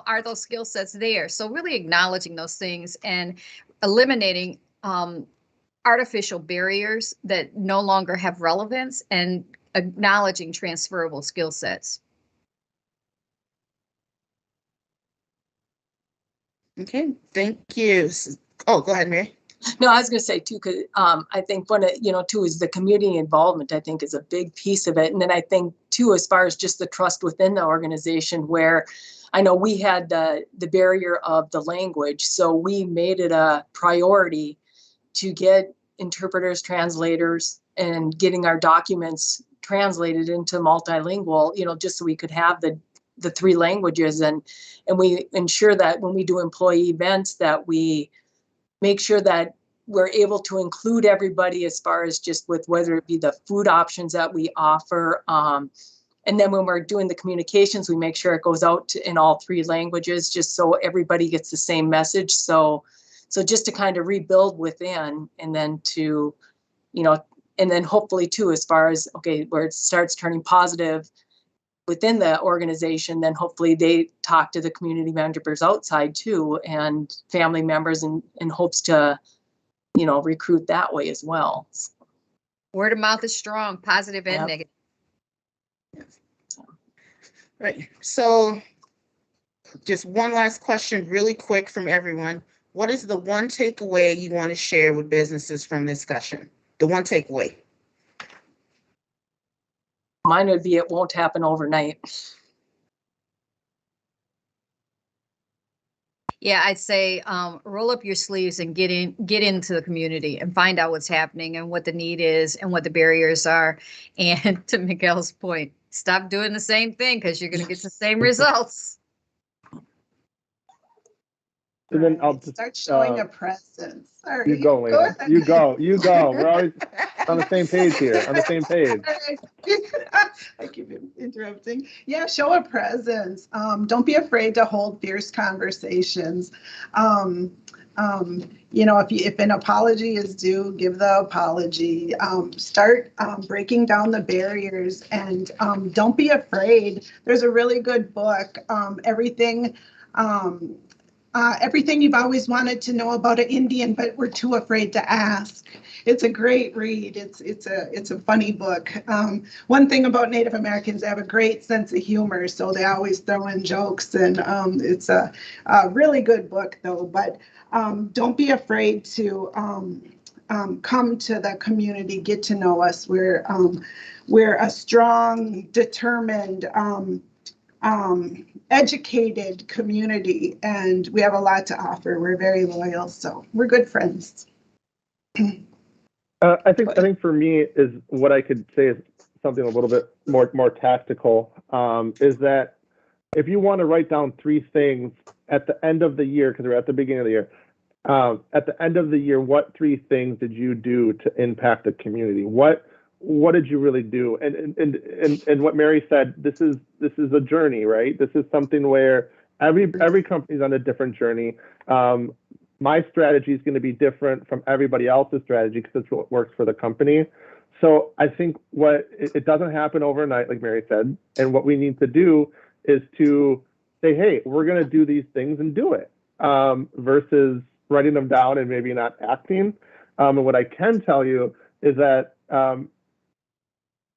S4: Are those skill sets there? So really acknowledging those things and eliminating artificial barriers that no longer have relevance and acknowledging transferable skill sets.
S3: Okay, thank you. Oh, go ahead, Mary.
S6: No, I was going to say too, because I think one of, too, is the community involvement, I think is a big piece of it. And then I think too, as far as just the trust within the organization, where I know we had the barrier of the language. So we made it a priority to get interpreters, translators, and getting our documents translated into multilingual, just so we could have the three languages, and we ensure that when we do employee events that we make sure that we're able to include everybody as far as just with whether it be the food options that we offer. And then when we're doing the communications, we make sure it goes out in all three languages, just so everybody gets the same message. So just to kind of rebuild within, and then to, and then hopefully too, as far as, okay, where it starts turning positive within the organization, then hopefully they talk to the community members outside too, and family members, and hopes to, recruit that way as well.
S4: Word of mouth is strong, positive and
S6: Yep.
S4: negative.
S3: Right. So just one last question really quick from everyone. What is the one takeaway you want to share with businesses from this discussion? The one takeaway.
S6: Mine would be, it won't happen overnight.
S4: Yeah, I'd say roll up your sleeves and get into the community and find out what's happening and what the need is and what the barriers are. And to Miguel's point, stop doing the same thing because you're going to get the same results.
S2: And then I'll just
S5: start showing a presence. Sorry.
S2: You go, Lana.
S5: ahead.
S2: You go. We're always on the same page here. On the same page.
S5: I keep interrupting. Yeah, show a presence. Don't be afraid to hold fierce conversations. If an apology is due, give the apology. Start breaking down the barriers, and don't be afraid. There's a really good book, Everything You've Always Wanted to Know About an Indian, but We're Too Afraid to Ask. It's a great read. It's a funny book. One thing about Native Americans, they have a great sense of humor, so they always throw in jokes, and it's a really good book though. But don't be afraid to come to the community, get to know us. We're a strong, determined, educated community, and we have a lot to offer. We're very loyal, so we're good friends.
S2: I think for me is what I could say is something a little bit more tactical. Is that if you want to write down 3 things at the end of the year, because we're at the beginning of the year, at the end of the year, what 3 things did you do to impact the community? What did you really do? And what Mary said, this is a journey, right? This is something where every company's on a different journey. My strategy is going to be different from everybody else's strategy because it's what works for the company. So I think it doesn't happen overnight, like Mary said. And what we need to do is to say, hey, we're going to do these things and do it, versus writing them down and maybe not acting. And what I can tell you is that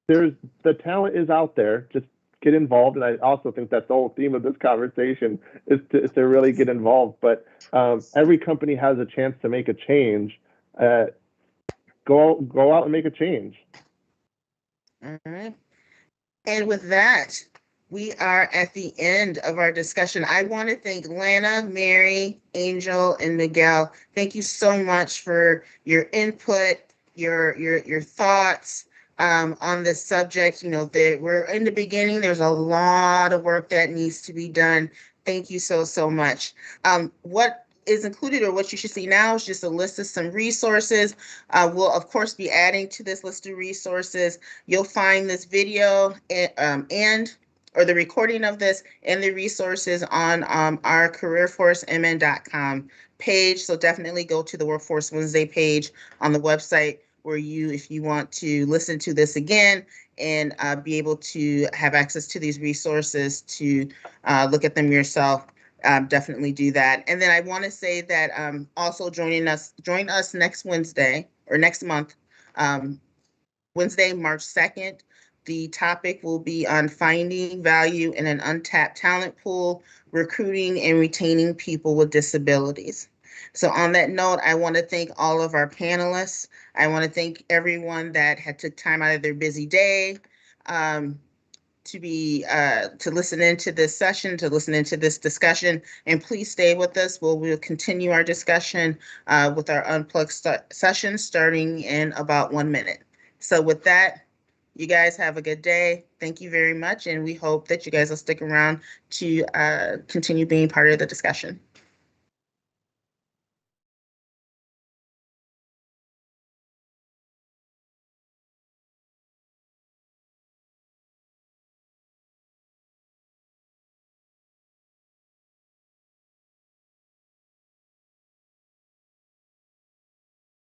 S2: there's the talent is out there. Just get involved. And I also think that's the whole theme of this conversation is to really get involved. But every company has a chance to make a change. Go out and make a change.
S3: All right. And with that, we are at the end of our discussion. I want to thank Lana, Mary, Angel, and Miguel. Thank you so much for your input, your thoughts on this subject. You know, that we're in the beginning. There's a lot of work that needs to be done. Thank you so much. What is included, or what you should see now, is just a list of some resources. We'll of course be adding to this list of resources. You'll find this video or the recording of this and the resources on our careerforcemn.com page. So definitely go to the Workforce Wednesday page on the website where if you want to listen to this again and be able to have access to these resources to look at them yourself. Definitely do that. And then I want to say that also join us next Wednesday or next month, Wednesday, March 2nd. The topic will be on finding value in an untapped talent pool, recruiting and retaining people with disabilities. So on that note, I want to thank all of our panelists. I want to thank everyone that had took time out of their busy day to listen into this session, to listen into this discussion, and please stay with us. We'll continue our discussion with our unplugged session starting in about 1 minute. So with that, you guys have a good day. Thank you very much, and we hope that you guys will stick around to continue being part of the discussion.